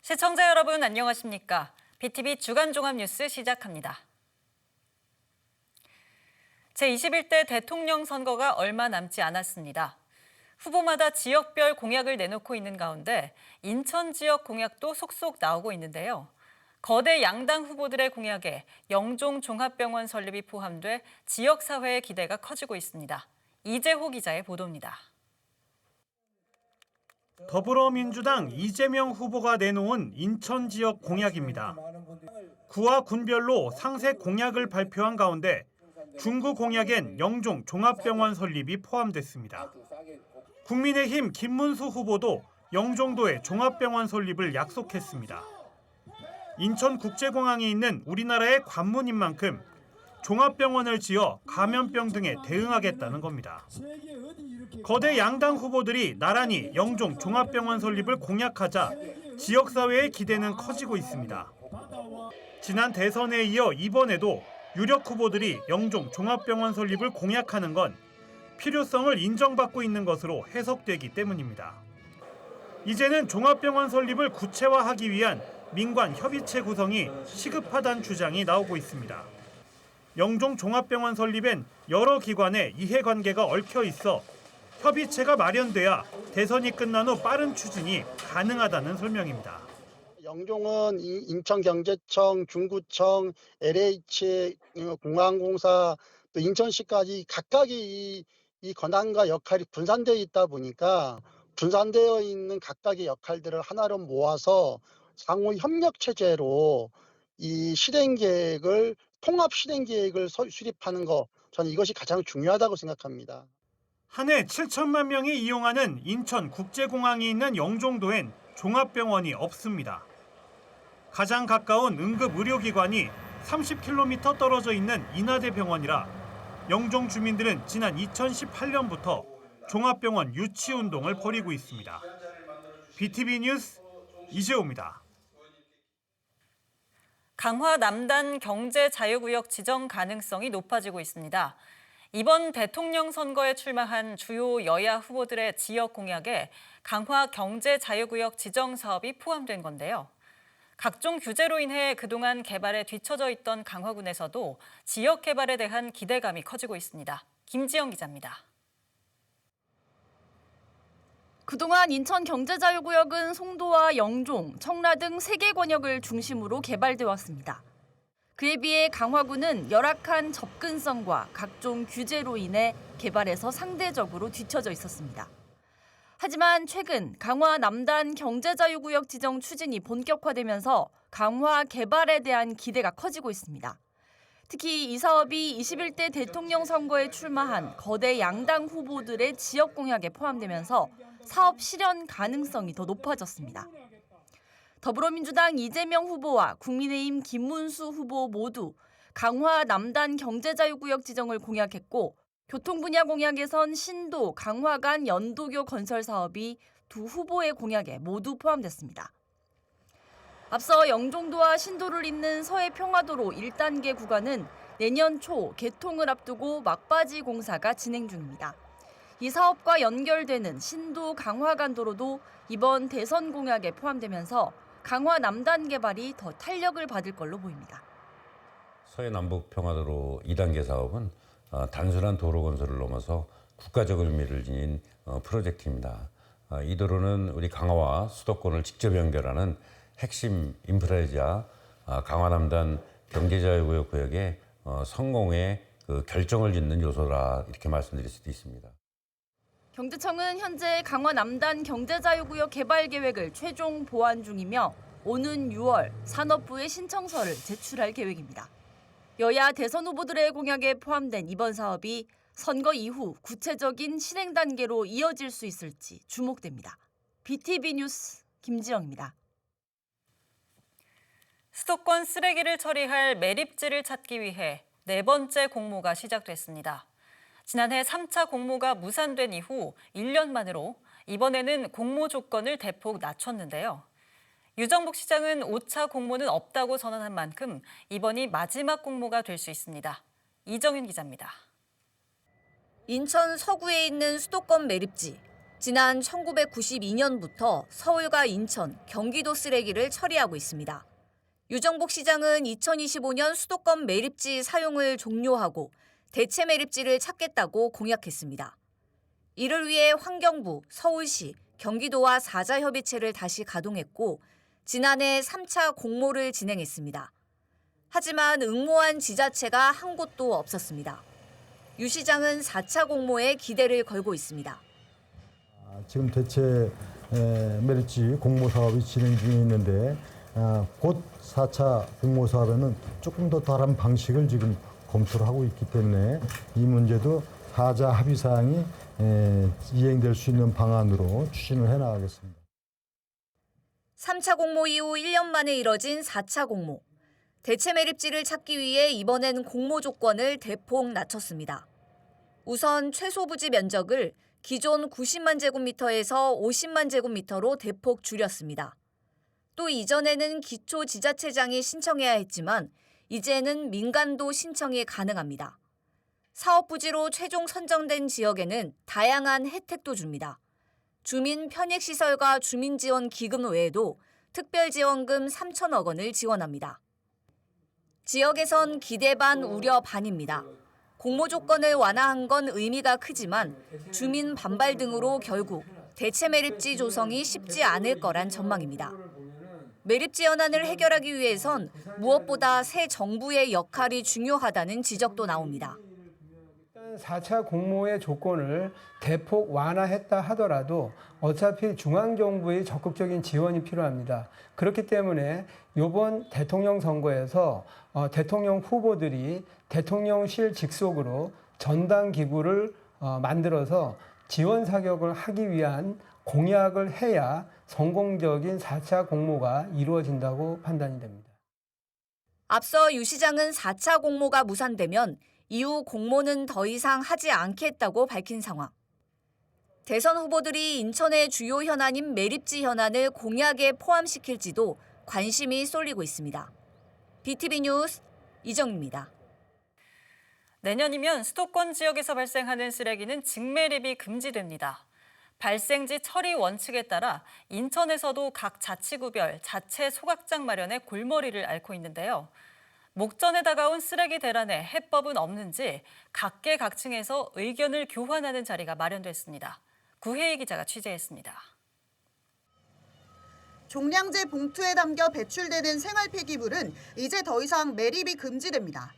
시청자 여러분 안녕하십니까? BTV 주간 종합 뉴스 시작합니다. 제21대 대통령 선거가 얼마 남지 않았습니다. 후보마다 지역별 공약을 내놓고 있는 가운데 인천 지역 공약도 속속 나오고 있는데요. 거대 양당 후보들의 공약에 영종 종합병원 설립이 포함돼 지역사회의 기대가 커지고 있습니다. 이재호 기자의 보도입니다. 더불어민주당 이재명 후보가 내놓은 인천 지역 공약입니다. 구와 군별로 상세 공약을 발표한 가운데 중구 공약엔 영종 종합병원 설립이 포함됐습니다. 국민의힘 김문수 후보도 영종도에 종합병원 설립을 약속했습니다. 인천국제공항이 있는 우리나라의 관문인 만큼 종합병원을 지어 감염병 등에 대응하겠다는 겁니다. 거대 양당 후보들이 나란히 영종 종합병원 설립을 공약하자 지역사회의 기대는 커지고 있습니다. 지난 대선에 이어 이번에도 유력 후보들이 영종 종합병원 설립을 공약하는 건 필요성을 인정받고 있는 것으로 해석되기 때문입니다. 이제는 종합병원 설립을 구체화하기 위한 민관 협의체 구성이 시급하다는 주장이 나오고 있습니다. 영종 종합병원 설립엔 여러 기관의 이해관계가 얽혀 있어 협의체가 마련돼야 대선이 끝난 후 빠른 추진이 가능하다는 설명입니다. 영종은 인천경제청, 중구청, LH, 공항공사, 또 인천시까지 각각의 이 권한과 역할이 분산되어 있다 보니까 분산되어 있는 각각의 역할들을 하나로 모아서 상호 협력 체제로 이 실행 계획을 통합 실행 계획을 수립하는 거, 저는 이것이 가장 중요하다고 생각합니다. 한 해 7천만 명이 이용하는 인천국제공항이 있는 영종도엔 종합병원이 없습니다. 가장 가까운 응급의료기관이 30km 떨어져 있는 인하대병원이라 영종 주민들은 지난 2018년부터 종합병원 유치운동을 벌이고 있습니다. BTV 뉴스 이재호입니다. 강화 남단 경제자유구역 지정 가능성이 높아지고 있습니다. 이번 대통령 선거에 출마한 주요 여야 후보들의 지역 공약에 강화 경제자유구역 지정 사업이 포함된 건데요. 각종 규제로 인해 그동안 개발에 뒤처져 있던 강화군에서도 지역 개발에 대한 기대감이 커지고 있습니다. 김지영 기자입니다. 그동안 인천 경제자유구역은 송도와 영종, 청라 등 3개 권역을 중심으로 개발돼 왔습니다. 그에 비해 강화군은 열악한 접근성과 각종 규제로 인해 개발에서 상대적으로 뒤처져 있었습니다. 하지만 최근 강화 남단 경제자유구역 지정 추진이 본격화되면서 강화 개발에 대한 기대가 커지고 있습니다. 특히 이 사업이 21대 대통령 선거에 출마한 거대 양당 후보들의 지역 공약에 포함되면서 사업 실현 가능성이 더 높아졌습니다. 더불어민주당 이재명 후보와 국민의힘 김문수 후보 모두 강화 남단 경제자유구역 지정을 공약했고 교통 분야 공약에선 신도, 강화 간 연도교 건설 사업이 두 후보의 공약에 모두 포함됐습니다. 앞서 영종도와 신도를 잇는 서해평화도로 1단계 구간은 내년 초 개통을 앞두고 막바지 공사가 진행 중입니다. 이 사업과 연결되는 신도 강화간도로도 이번 대선 공약에 포함되면서 강화 남단 개발이 더 탄력을 받을 걸로 보입니다. 서해 남북 평화도로 2단계 사업은 단순한 도로 건설을 넘어서 국가적 의미를 지닌 프로젝트입니다. 이 도로는 우리 강화와 수도권을 직접 연결하는 핵심 인프라이자 강화 남단 경제자유구역 구역의 성공의 결정을 짓는 요소라 이렇게 말씀드릴 수도 있습니다. 경제청은 현재 강화 남단 경제자유구역 개발 계획을 최종 보완 중이며 오는 6월 산업부에 신청서를 제출할 계획입니다. 여야 대선 후보들의 공약에 포함된 이번 사업이 선거 이후 구체적인 실행 단계로 이어질 수 있을지 주목됩니다. BTV 뉴스 김지영입니다. 수도권 쓰레기를 처리할 매립지를 찾기 위해 4번째 공모가 시작됐습니다. 지난해 3차 공모가 무산된 이후 1년 만으로 이번에는 공모 조건을 대폭 낮췄는데요. 유정복 시장은 5차 공모는 없다고 선언한 만큼 이번이 마지막 공모가 될 수 있습니다. 이정윤 기자입니다. 인천 서구에 있는 수도권 매립지. 지난 1992년부터 서울과 인천, 경기도 쓰레기를 처리하고 있습니다. 유정복 시장은 2025년 수도권 매립지 사용을 종료하고 대체 매립지를 찾겠다고 공약했습니다. 이를 위해 환경부, 서울시, 경기도와 사자협의체를 다시 가동했고 지난해 3차 공모를 진행했습니다. 하지만 응모한 지자체가 한 곳도 없었습니다. 유 시장은 4차 공모에 기대를 걸고 있습니다. 지금 대체 매립지 공모 사업이 진행 중에 있는데 곧 4차 공모 사업에는 조금 더 다른 방식을 지금 검토를 하고 있기 때문에 이 문제도 사자 합의 사항이 이행될 수 있는 방안으로 추진을 해나가겠습니다. 3차 공모 이후 1년 만에 이뤄진 4차 공모. 대체 매립지를 찾기 위해 이번엔 공모 조건을 대폭 낮췄습니다. 우선 최소 부지 면적을 기존 90만 제곱미터에서 50만 제곱미터로 대폭 줄였습니다. 또 이전에는 기초지자체장이 신청해야 했지만 이제는 민간도 신청이 가능합니다. 사업 부지로 최종 선정된 지역에는 다양한 혜택도 줍니다. 주민 편익시설과 주민지원 기금 외에도 특별지원금 3천억 원을 지원합니다. 지역에선 기대 반 우려 반입니다. 공모 조건을 완화한 건 의미가 크지만 주민 반발 등으로 결국 대체 매립지 조성이 쉽지 않을 거란 전망입니다. 매립지 현안을 해결하기 위해선 무엇보다 새 정부의 역할이 중요하다는 지적도 나옵니다. 4차 공모의 조건을 대폭 완화했다 하더라도 어차피 중앙정부의 적극적인 지원이 필요합니다. 그렇기 때문에 이번 대통령 선거에서 대통령 후보들이 대통령실 직속으로 전당 기구를 만들어서 지원 사격을 하기 위한 공약을 해야 성공적인 4차 공모가 이루어진다고 판단이 됩니다. 앞서 유 시장은 4차 공모가 무산되면 이후 공모는 더 이상 하지 않겠다고 밝힌 상황. 대선 후보들이 인천의 주요 현안인 매립지 현안을 공약에 포함시킬지도 관심이 쏠리고 있습니다. BTV 뉴스 이정입니다. 내년이면 수도권 지역에서 발생하는 쓰레기는 직매립이 금지됩니다. 발생지 처리 원칙에 따라 인천에서도 각 자치구별 자체 소각장 마련에 골머리를 앓고 있는데요. 목전에 다가온 쓰레기 대란에 해법은 없는지 각계각층에서 의견을 교환하는 자리가 마련됐습니다. 구혜희 기자가 취재했습니다. 종량제 봉투에 담겨 배출되는 생활 폐기물은 이제 더 이상 매립이 금지됩니다.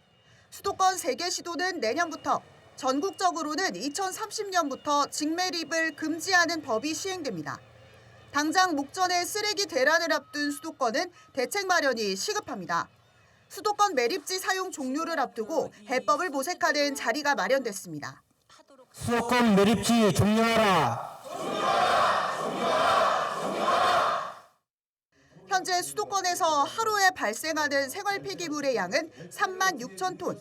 수도권 3개 시도는 내년부터, 전국적으로는 2030년부터 직매립을 금지하는 법이 시행됩니다. 당장 목전에 쓰레기 대란을 앞둔 수도권은 대책 마련이 시급합니다. 수도권 매립지 사용 종료를 앞두고 해법을 모색하는 자리가 마련됐습니다. 수도권 매립지 종료하라. 현재 수도권에서 하루에 발생하는 생활 폐기물의 양은 3만 6천 톤.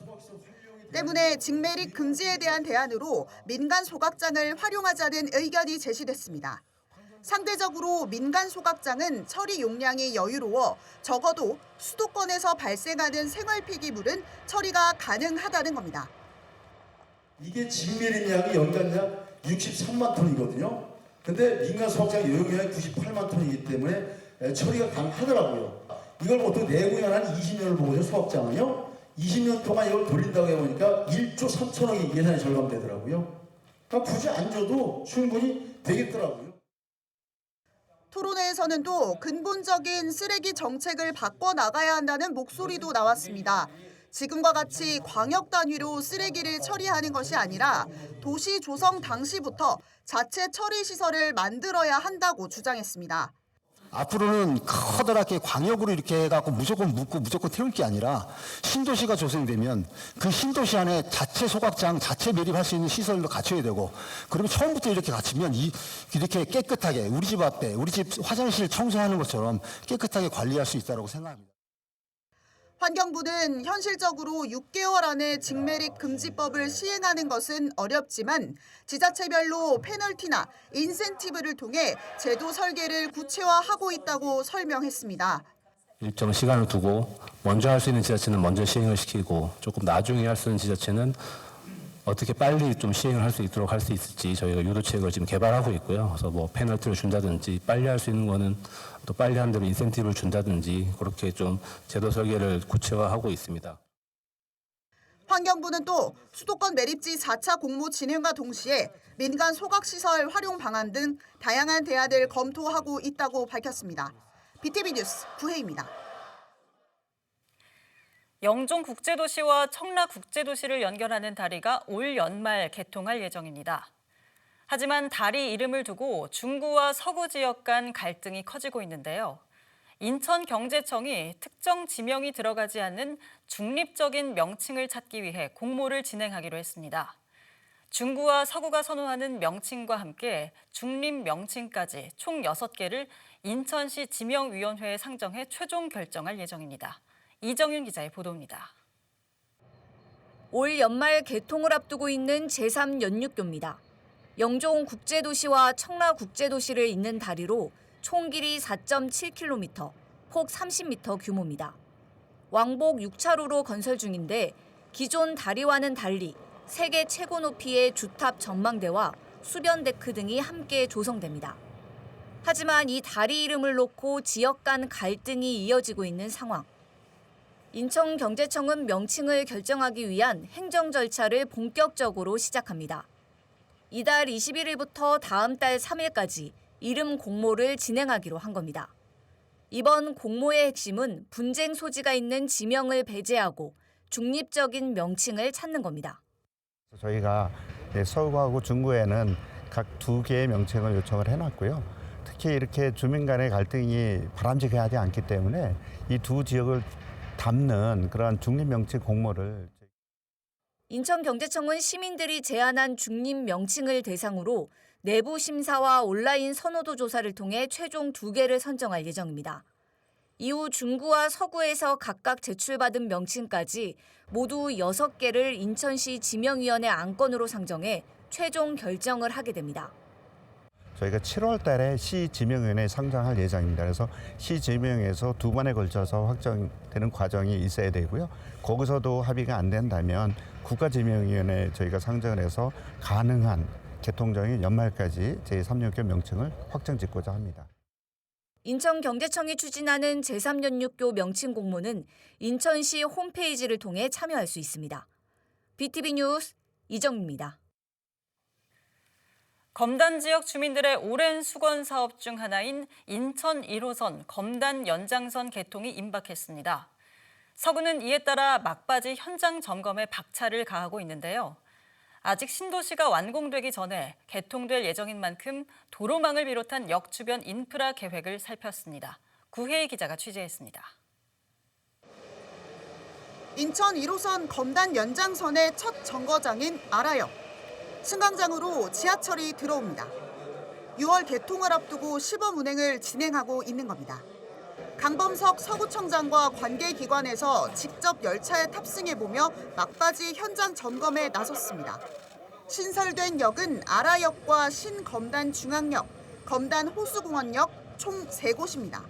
때문에 직매립 금지에 대한 대안으로 민간 소각장을 활용하자는 의견이 제시됐습니다. 상대적으로 민간 소각장은 처리 용량이 여유로워 적어도 수도권에서 발생하는 생활 폐기물은 처리가 가능하다는 겁니다. 이게 직매립량이 연간량 63만 톤이거든요. 근데 민간 소각장 요용량이 98만 톤이기 때문에 처리가 가능하더라고요. 이걸 보통 내구년 한 20년을 보거든요. 소각장은요. 20년 동안 이걸 돌린다고 해보니까 1조 3천억이 예산이 절감되더라고요. 그러니까 굳이 안 줘도 충분히 되겠더라고요. 토론회에서는 또 근본적인 쓰레기 정책을 바꿔나가야 한다는 목소리도 나왔습니다. 지금과 같이 광역 단위로 쓰레기를 처리하는 것이 아니라 도시 조성 당시부터 자체 처리 시설을 만들어야 한다고 주장했습니다. 앞으로는 커다랗게 광역으로 이렇게 해갖고 무조건 묻고 무조건 태울 게 아니라 신도시가 조성되면 그 신도시 안에 자체 소각장, 자체 매립할 수 있는 시설도 갖춰야 되고, 그리고 처음부터 이렇게 갖추면 이렇게 깨끗하게 우리 집 앞에 우리 집 화장실 청소하는 것처럼 깨끗하게 관리할 수 있다고 생각합니다. 환경부는 현실적으로 6개월 안에 직매립 금지법을 시행하는 것은 어렵지만 지자체별로 페널티나 인센티브를 통해 제도 설계를 구체화하고 있다고 설명했습니다. 일정 시간을 두고 먼저 할 수 있는 지자체는 먼저 시행을 시키고 조금 나중에 할 수 있는 지자체는 어떻게 빨리 좀 시행을 할 수 있도록 할 수 있을지 저희가 유도책을 지금 개발하고 있고요. 그래서 뭐 페널티를 준다든지 빨리 할 수 있는 거는 또 빨리 한 대로 인센티브를 준다든지 그렇게 좀 제도 설계를 구체화하고 있습니다. 환경부는 또 수도권 매립지 4차 공모 진행과 동시에 민간 소각시설 활용 방안 등 다양한 대안을 검토하고 있다고 밝혔습니다. BTV 뉴스 구혜입니다. 영종국제도시와 청라국제도시를 연결하는 다리가 올 연말 개통할 예정입니다. 하지만 다리 이름을 두고 중구와 서구 지역 간 갈등이 커지고 있는데요. 인천경제청이 특정 지명이 들어가지 않는 중립적인 명칭을 찾기 위해 공모를 진행하기로 했습니다. 중구와 서구가 선호하는 명칭과 함께 중립 명칭까지 총 6개를 인천시 지명위원회에 상정해 최종 결정할 예정입니다. 이정윤 기자의 보도입니다. 올 연말 개통을 앞두고 있는 제3연륙교입니다. 영종국제도시와 청라국제도시를 잇는 다리로 총 길이 4.7km, 폭 30m 규모입니다. 왕복 6차로로 건설 중인데 기존 다리와는 달리 세계 최고 높이의 주탑 전망대와 수변 데크 등이 함께 조성됩니다. 하지만 이 다리 이름을 놓고 지역 간 갈등이 이어지고 있는 상황. 인천경제청은 명칭을 결정하기 위한 행정 절차를 본격적으로 시작합니다. 이달 21일부터 다음 달 3일까지 이름 공모를 진행하기로 한 겁니다. 이번 공모의 핵심은 분쟁 소지가 있는 지명을 배제하고 중립적인 명칭을 찾는 겁니다. 저희가 서구하고 중구에는 각 2개의 명칭을 요청을 해놨고요. 특히 이렇게 주민 간의 갈등이 바람직하지 않기 때문에 이 두 지역을 담는 그러한 중립 명칭 공모를 인천경제청은 시민들이 제안한 중립 명칭을 대상으로 내부 심사와 온라인 선호도 조사를 통해 최종 2개를 선정할 예정입니다. 이후 중구와 서구에서 각각 제출받은 명칭까지 모두 6개를 인천시 지명위원회 안건으로 상정해 최종 결정을 하게 됩니다. 저희가 7월 달에 시 지명위원회에 상정할 예정입니다. 그래서 시 지명에서 2번에 걸쳐서 확정되는 과정이 있어야 되고요. 거기서도 합의가 안 된다면 국가지명위원회에 저희가 상정을 해서 가능한 개통정이 연말까지 제3연육교 명칭을 확정짓고자 합니다. 인천경제청이 추진하는 제3연육교 명칭 공모는 인천시 홈페이지를 통해 참여할 수 있습니다. BTV 뉴스 이정입니다. 검단 지역 주민들의 오랜 수건 사업 중 하나인 인천 1호선 검단 연장선 개통이 임박했습니다. 서구는 이에 따라 막바지 현장 점검에 박차를 가하고 있는데요. 아직 신도시가 완공되기 전에 개통될 예정인 만큼 도로망을 비롯한 역 주변 인프라 계획을 살폈습니다. 구혜희 기자가 취재했습니다. 인천 1호선 검단 연장선의 첫 정거장인 아라역. 승강장으로 지하철이 들어옵니다. 6월 개통을 앞두고 시범 운행을 진행하고 있는 겁니다. 강범석 서구청장과 관계기관에서 직접 열차에 탑승해보며 막바지 현장 점검에 나섰습니다. 신설된 역은 아라역과 신검단 중앙역, 검단 호수공원역 총 3곳입니다.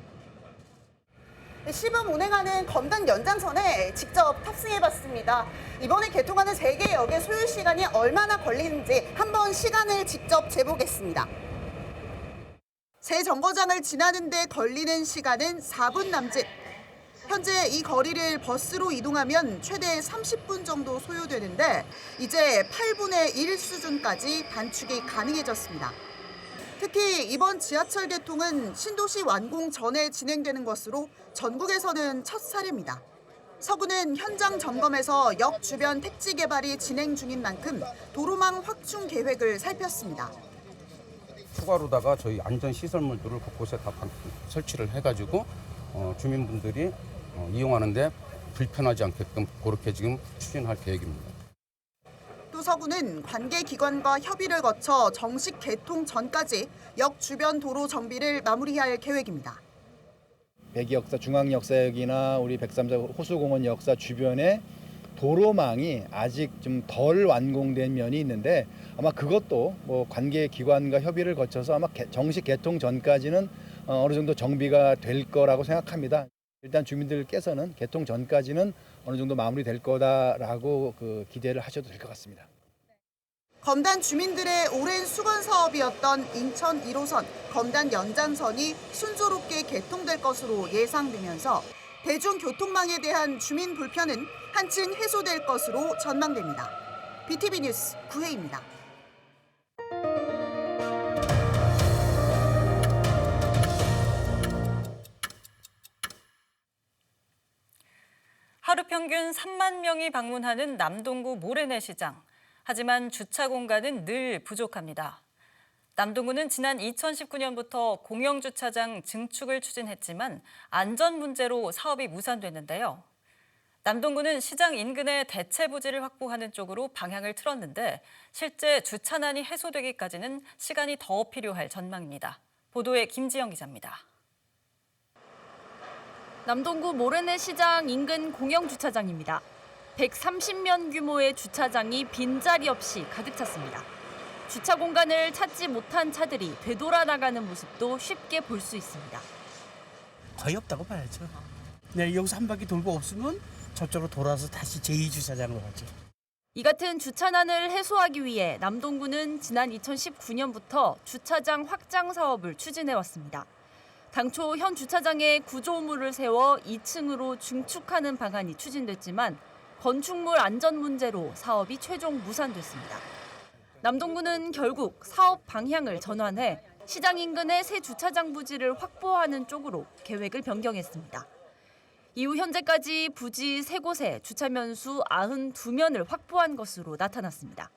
시범 운행하는 검단 연장선에 직접 탑승해봤습니다. 이번에 개통하는 3개 역의 소요 시간이 얼마나 걸리는지 한번 시간을 직접 재보겠습니다. 새 정거장을 지나는 데 걸리는 시간은 4분 남짓. 현재 이 거리를 버스로 이동하면 최대 30분 정도 소요되는데 이제 8분의 1 수준까지 단축이 가능해졌습니다. 특히 이번 지하철 개통은 신도시 완공 전에 진행되는 것으로 전국에서는 첫 사례입니다. 서구는 현장 점검에서 역 주변 택지 개발이 진행 중인 만큼 도로망 확충 계획을 살폈습니다. 추가로다가 저희 안전 시설물들을 곳곳에 다 설치를 해가지고 주민분들이 이용하는데 불편하지 않게끔 그렇게 지금 추진할 계획입니다. 또 서구는 관계기관과 협의를 거쳐 정식 개통 전까지 역 주변 도로 정비를 마무리할 계획입니다. 백이역사 중앙역사역이나 우리 백삼사 호수공원 역사 주변에 도로망이 아직 좀 덜 완공된 면이 있는데 아마 그것도 뭐 관계기관과 협의를 거쳐서 아마 정식 개통 전까지는 어느 정도 정비가 될 거라고 생각합니다. 일단 주민들께서는 개통 전까지는 어느 정도 마무리될 거다라고 기대를 하셔도 될 것 같습니다. 검단 주민들의 오랜 수건 사업이었던 인천 1호선 검단 연장선이 순조롭게 개통될 것으로 예상되면서 대중교통망에 대한 주민 불편은 한층 해소될 것으로 전망됩니다. BTV 뉴스 구혜입니다. 하루 평균 3만 명이 방문하는 남동구 모래내 시장. 하지만 주차 공간은 늘 부족합니다. 남동구는 지난 2019년부터 공영주차장 증축을 추진했지만 안전 문제로 사업이 무산됐는데요. 남동구는 시장 인근에 대체 부지를 확보하는 쪽으로 방향을 틀었는데 실제 주차난이 해소되기까지는 시간이 더 필요할 전망입니다. 보도에 김지영 기자입니다. 남동구 모래내 시장 인근 공영주차장입니다. 130면 규모의 주차장이 빈자리 없이 가득 찼습니다. 주차 공간을 찾지 못한 차들이 되돌아 나가는 모습도 쉽게 볼 수 있습니다. 거의 없다고 봐야죠. 네, 여기서 한 바퀴 돌고 없으면 저쪽으로 돌아서 다시 제2주차장으로 가죠. 이 같은 주차난을 해소하기 위해 남동구는 지난 2019년부터 주차장 확장 사업을 추진해 왔습니다. 당초 현 주차장에 구조물을 세워 2층으로 중축하는 방안이 추진됐지만 건축물 안전 문제로 사업이 최종 무산됐습니다. 남동구는 결국 사업 방향을 전환해 시장 인근의 새 주차장 부지를 확보하는 쪽으로 계획을 변경했습니다. 이후 현재까지 부지 3곳에 주차면 수 92면을 확보한 것으로 나타났습니다.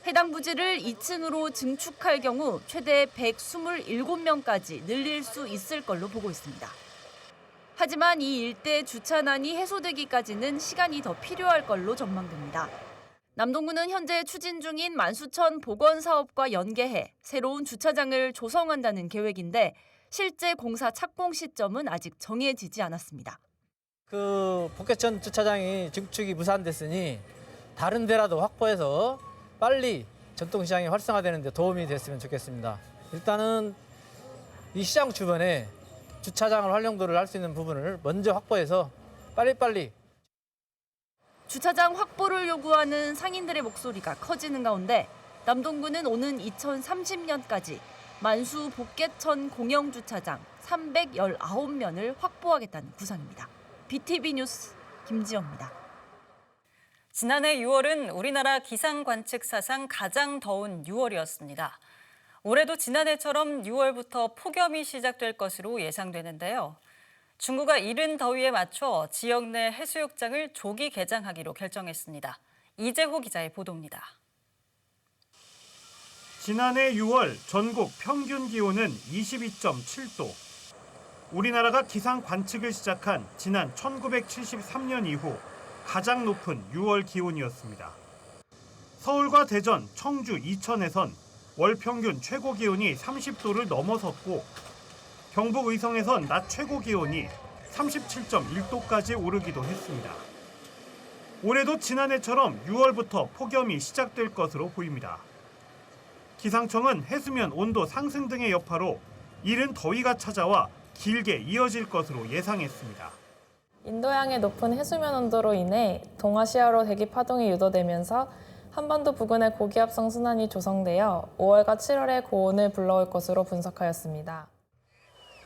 해당 부지를 2층으로 증축할 경우 최대 127명까지 늘릴 수 있을 걸로 보고 있습니다. 하지만 이 일대 주차난이 해소되기까지는 시간이 더 필요할 걸로 전망됩니다. 남동구는 현재 추진 중인 만수천 복원 사업과 연계해 새로운 주차장을 조성한다는 계획인데 실제 공사 착공 시점은 아직 정해지지 않았습니다. 복개천 주차장이 증축이 무산됐으니 다른 데라도 확보해서 빨리 전통시장이 활성화되는 데 도움이 됐으면 좋겠습니다. 일단은 이 시장 주변에 주차장을 활용도를 할 수 있는 부분을 먼저 확보해서 빨리빨리. 주차장 확보를 요구하는 상인들의 목소리가 커지는 가운데 남동구는 오는 2030년까지 만수 복개천 공영주차장 319면을 확보하겠다는 구상입니다. BTV 뉴스 김지영입니다. 지난해 6월은 우리나라 기상 관측 사상 가장 더운 6월이었습니다. 올해도 지난해처럼 6월부터 폭염이 시작될 것으로 예상되는데요. 중구가 이른 더위에 맞춰 지역 내 해수욕장을 조기 개장하기로 결정했습니다. 이재호 기자의 보도입니다. 지난해 6월 전국 평균 기온은 22.7도. 우리나라가 기상 관측을 시작한 지난 1973년 이후 가장 높은 6월 기온이었습니다. 서울과 대전, 청주, 이천에선 월 평균 최고 기온이 30도를 넘어섰고 경북 의성에선 낮 최고 기온이 37.1도까지 오르기도 했습니다. 올해도 지난해처럼 6월부터 폭염이 시작될 것으로 보입니다. 기상청은 해수면 온도 상승 등의 여파로 이른 더위가 찾아와 길게 이어질 것으로 예상했습니다. 인도양의 높은 해수면 온도로 인해 동아시아로 대기 파동이 유도되면서 한반도 부근의 고기압성 순환이 조성되어 5월과 7월에 고온을 불러올 것으로 분석하였습니다.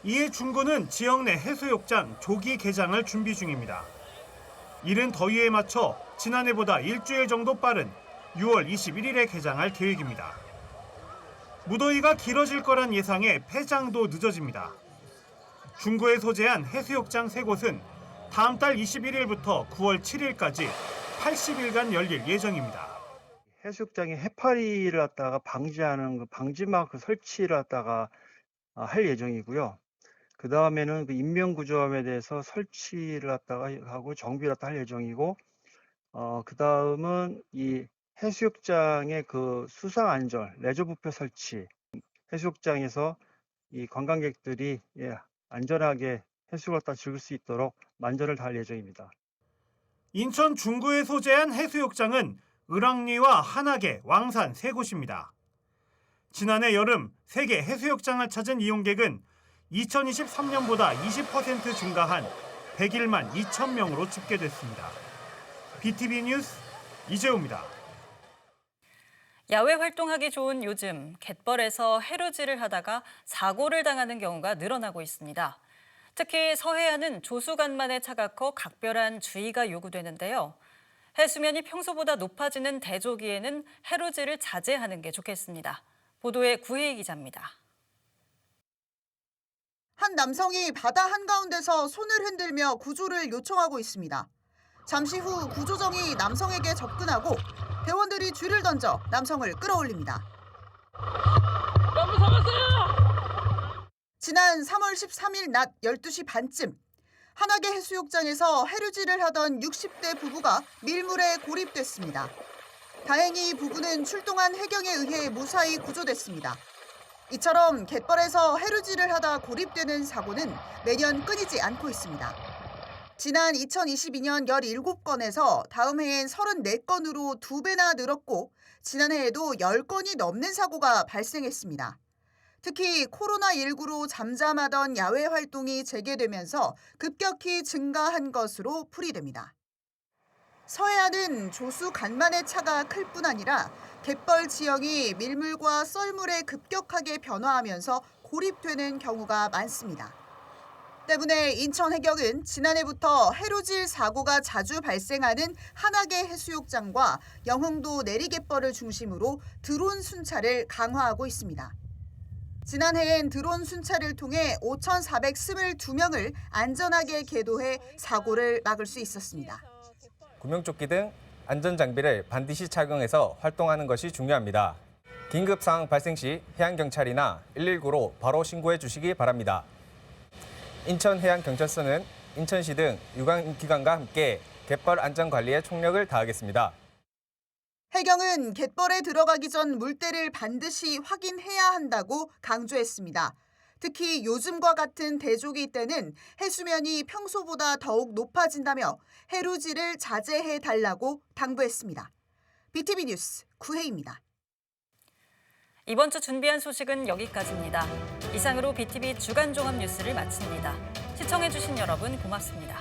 이에 중구는 지역 내 해수욕장 조기 개장을 준비 중입니다. 이른 더위에 맞춰 지난해보다 일주일 정도 빠른 6월 21일에 개장할 계획입니다. 무더위가 길어질 거란 예상에 폐장도 늦어집니다. 중구에 소재한 해수욕장 3곳은 다음 달 21일부터 9월 7일까지 80일간 열릴 예정입니다. 해수욕장에 해파리를 갖다가 방지하는 방지막 설치를 갖다가 할 예정이고요. 그 다음에는 인명구조함에 대해서 설치를 갖다가 하고 정비를 갖다 할 예정이고, 그 다음은 이 해수욕장의 수상 안전, 레저 뷔페 설치, 해수욕장에서 이 관광객들이 안전하게 해수를 갖다 즐길 수 있도록 만전을 다할 예정입니다. 인천 중구에 소재한 해수욕장은 을왕리와 한악의 왕산 3곳입니다. 지난해 여름 세계 해수욕장을 찾은 이용객은 2023년보다 20% 증가한 101만 2천 명으로 집계됐습니다. BTV 뉴스 이재호입니다. 야외 활동하기 좋은 요즘 갯벌에서 해루질을 하다가 사고를 당하는 경우가 늘어나고 있습니다. 특히 서해안은 조수간만에 차가 커 각별한 주의가 요구되는데요. 해수면이 평소보다 높아지는 대조기에는 해루질을 자제하는 게 좋겠습니다. 보도에 구혜희 기자입니다. 한 남성이 바다 한가운데서 손을 흔들며 구조를 요청하고 있습니다. 잠시 후 구조정이 남성에게 접근하고 대원들이 줄을 던져 남성을 끌어올립니다. 너무 잡았어요! 지난 3월 13일 낮 12시 반쯤 한화계 해수욕장에서 해루질을 하던 60대 부부가 밀물에 고립됐습니다. 다행히 부부는 출동한 해경에 의해 무사히 구조됐습니다. 이처럼 갯벌에서 해루질을 하다 고립되는 사고는 매년 끊이지 않고 있습니다. 지난 2022년 17건에서 다음 해엔 34건으로 2배나 늘었고 지난해에도 10건이 넘는 사고가 발생했습니다. 특히 코로나19로 잠잠하던 야외 활동이 재개되면서 급격히 증가한 것으로 풀이됩니다. 서해안은 조수 간만의 차가 클 뿐 아니라 갯벌 지형이 밀물과 썰물에 급격하게 변화하면서 고립되는 경우가 많습니다. 때문에 인천해경은 지난해부터 해루질 사고가 자주 발생하는 한화계 해수욕장과 영흥도 내리갯벌을 중심으로 드론 순찰을 강화하고 있습니다. 지난해엔 드론 순찰을 통해 5,422명을 안전하게 계도해 사고를 막을 수 있었습니다. 구명조끼 등 안전장비를 반드시 착용해서 활동하는 것이 중요합니다. 긴급 상황 발생 시 해양경찰이나 119로 바로 신고해 주시기 바랍니다. 인천해양경찰서는 인천시 등 유관기관과 함께 갯벌 안전관리에 총력을 다하겠습니다. 해경은 갯벌에 들어가기 전 물때를 반드시 확인해야 한다고 강조했습니다. 특히 요즘과 같은 대조기 때는 해수면이 평소보다 더욱 높아진다며 해루질을 자제해달라고 당부했습니다. BTV 뉴스 구혜입니다. 이번 주 준비한 소식은 여기까지입니다. 이상으로 BTV 주간 종합 뉴스를 마칩니다. 시청해주신 여러분 고맙습니다.